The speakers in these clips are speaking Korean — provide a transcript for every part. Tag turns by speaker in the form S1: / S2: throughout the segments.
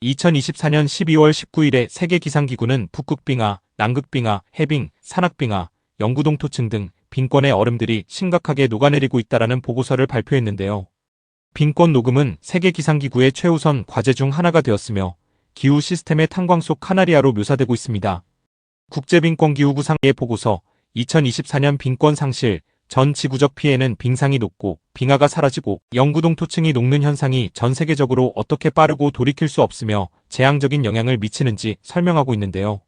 S1: 2024년 12월 19일에 세계기상기구는 북극빙하, 남극빙하, 해빙, 산악빙하, 영구동토층 등 빙권의 얼음들이 심각하게 녹아내리고 있다라는 보고서를 발표했는데요. 빙권 녹음은 세계기상기구의 최우선 과제 중 하나가 되었으며 기후 시스템의 탄광 속 카나리아로 묘사되고 있습니다. 국제빙권기구상의 보고서 2024년 빙권 상실, 전 지구적 피해는 빙상이 녹고 빙하가 사라지고 영구동토층이 녹는 현상이 전 세계적으로 어떻게 빠르고 돌이킬 수 없으며 재앙적인 영향을 미치는지 설명하고 있는데요.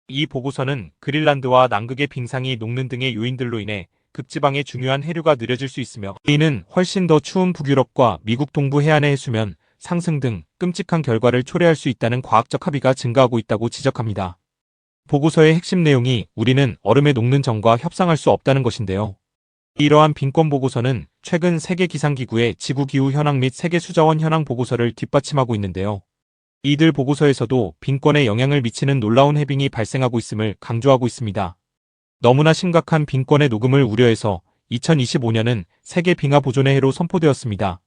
S1: 이 보고서는 그린란드와 남극의 빙상이 녹는 등의 요인들로 인해 극지방의 중요한 해류가 느려질 수 있으며 이는 훨씬 더 추운 북유럽과 미국 동부 해안의 해수면 상승 등 끔찍한 결과를 초래할 수 있다는 과학적 합의가 증가하고 있다고 지적합니다. 보고서의 핵심 내용이 우리는 얼음의 녹는 전과 협상할 수 없다는 것인데요. 이러한 빙권 보고서는 최근 세계기상기구의 지구기후 현황 및 세계수자원 현황 보고서를 뒷받침하고 있는데요. 이들 보고서에서도 빙권에 영향을 미치는 놀라운 해빙이 발생하고 있음을 강조하고 있습니다. 너무나 심각한 빙권의 녹음을 우려해서 2025년은 세계 빙하 보존의 해로 선포되었습니다.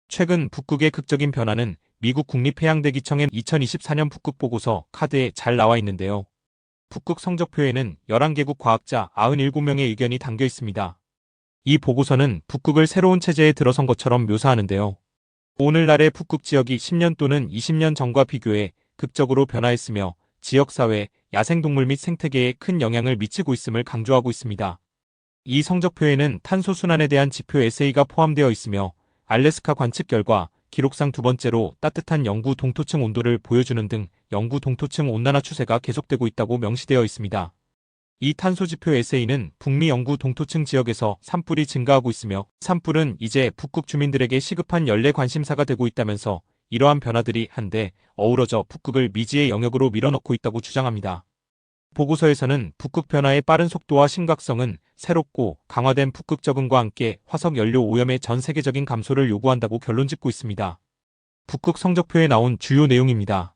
S1: 최근 북극의 극적인 변화는 미국 국립해양대기청의 2024년 북극 보고서 카드에 잘 나와 있는데요. 북극 성적표에는 11개국 과학자 97명의 의견이 담겨 있습니다. 이 보고서는 북극을 새로운 체제에 들어선 것처럼 묘사하는데요. 오늘날의 북극 지역이 10년 또는 20년 전과 비교해 극적으로 변화했으며 지역사회, 야생동물 및 생태계에 큰 영향을 미치고 있음을 강조하고 있습니다. 이 성적표에는 탄소순환에 대한 지표 에세이가 포함되어 있으며 알래스카 관측 결과 기록상 두 번째로 따뜻한 영구 동토층 온도를 보여주는 등 영구 동토층 온난화 추세가 계속되고 있다고 명시되어 있습니다. 이 탄소지표 에세이는 북미 영구 동토층 지역에서 산불이 증가하고 있으며 산불은 이제 북극 주민들에게 시급한 연례 관심사가 되고 있다면서 이러한 변화들이 한데 어우러져 북극을 미지의 영역으로 밀어넣고 있다고 주장합니다. 보고서에서는 북극 변화의 빠른 속도와 심각성은 새롭고 강화된 북극 적응과 함께 화석 연료 오염의 전 세계적인 감소를 요구한다고 결론짓고 있습니다. 북극 성적표에 나온 주요 내용입니다.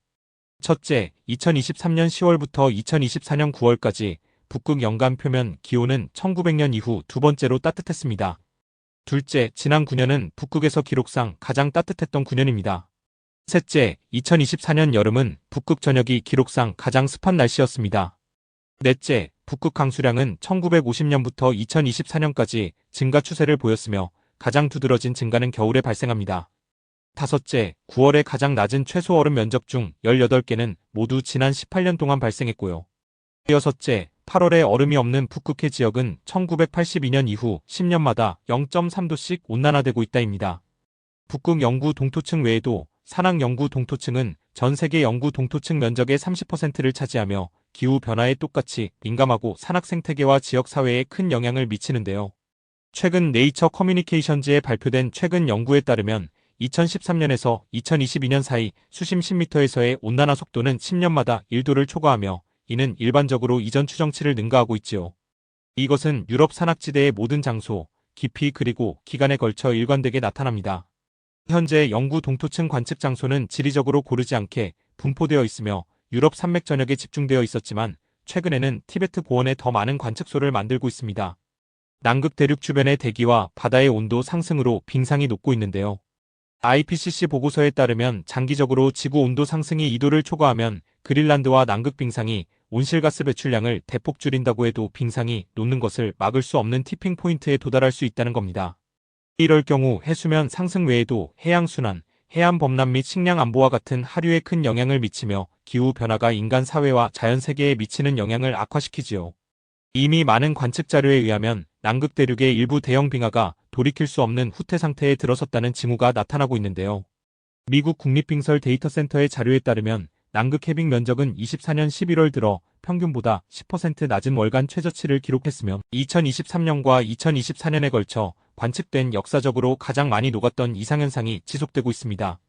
S1: 첫째, 2023년 10월부터 2024년 9월까지 북극 연간 표면 기온은 1900년 이후 두 번째로 따뜻했습니다. 둘째, 지난 9년은 북극에서 기록상 가장 따뜻했던 9년입니다. 셋째, 2024년 여름은 북극 전역이 기록상 가장 습한 날씨였습니다. 넷째, 북극 강수량은 1950년부터 2024년까지 증가 추세를 보였으며 가장 두드러진 증가는 겨울에 발생합니다. 다섯째, 9월에 가장 낮은 최소 얼음 면적 중 18개는 모두 지난 18년 동안 발생했고요. 여섯째, 8월에 얼음이 없는 북극해 지역은 1982년 이후 10년마다 0.3도씩 온난화되고 있다입니다. 북극 영구 동토층 외에도 산악 영구 동토층은 전 세계 영구 동토층 면적의 30%를 차지하며 기후변화에 똑같이 민감하고 산악 생태계와 지역사회에 큰 영향을 미치는데요. 최근 네이처 커뮤니케이션즈에 발표된 최근 연구에 따르면 2013년에서 2022년 사이 수심 10m에서의 온난화 속도는 10년마다 1도를 초과하며 이는 일반적으로 이전 추정치를 능가하고 있지요. 이것은 유럽 산악지대의 모든 장소, 깊이 그리고 기간에 걸쳐 일관되게 나타납니다. 현재 영구 동토층 관측 장소는 지리적으로 고르지 않게 분포되어 있으며 유럽 산맥 전역에 집중되어 있었지만 최근에는 티베트 고원에 더 많은 관측소를 만들고 있습니다. 남극 대륙 주변의 대기와 바다의 온도 상승으로 빙상이 녹고 있는데요. IPCC 보고서에 따르면 장기적으로 지구 온도 상승이 2도를 초과하면 그린란드와 남극 빙상이 온실가스 배출량을 대폭 줄인다고 해도 빙상이 녹는 것을 막을 수 없는 티핑 포인트에 도달할 수 있다는 겁니다. 이럴 경우 해수면 상승 외에도 해양순환, 해안 범람 및 식량 안보와 같은 하류에 큰 영향을 미치며 기후변화가 인간 사회와 자연세계에 미치는 영향을 악화시키지요. 이미 많은 관측 자료에 의하면 남극 대륙의 일부 대형 빙하가 돌이킬 수 없는 후퇴 상태에 들어섰다는 징후가 나타나고 있는데요. 미국 국립빙설 데이터센터의 자료에 따르면 남극 해빙 면적은 24년 11월 들어 평균보다 10% 낮은 월간 최저치를 기록했으며 2023년과 2024년에 걸쳐 관측된 역사적으로 가장 많이 녹았던 이상현상이 지속되고 있습니다.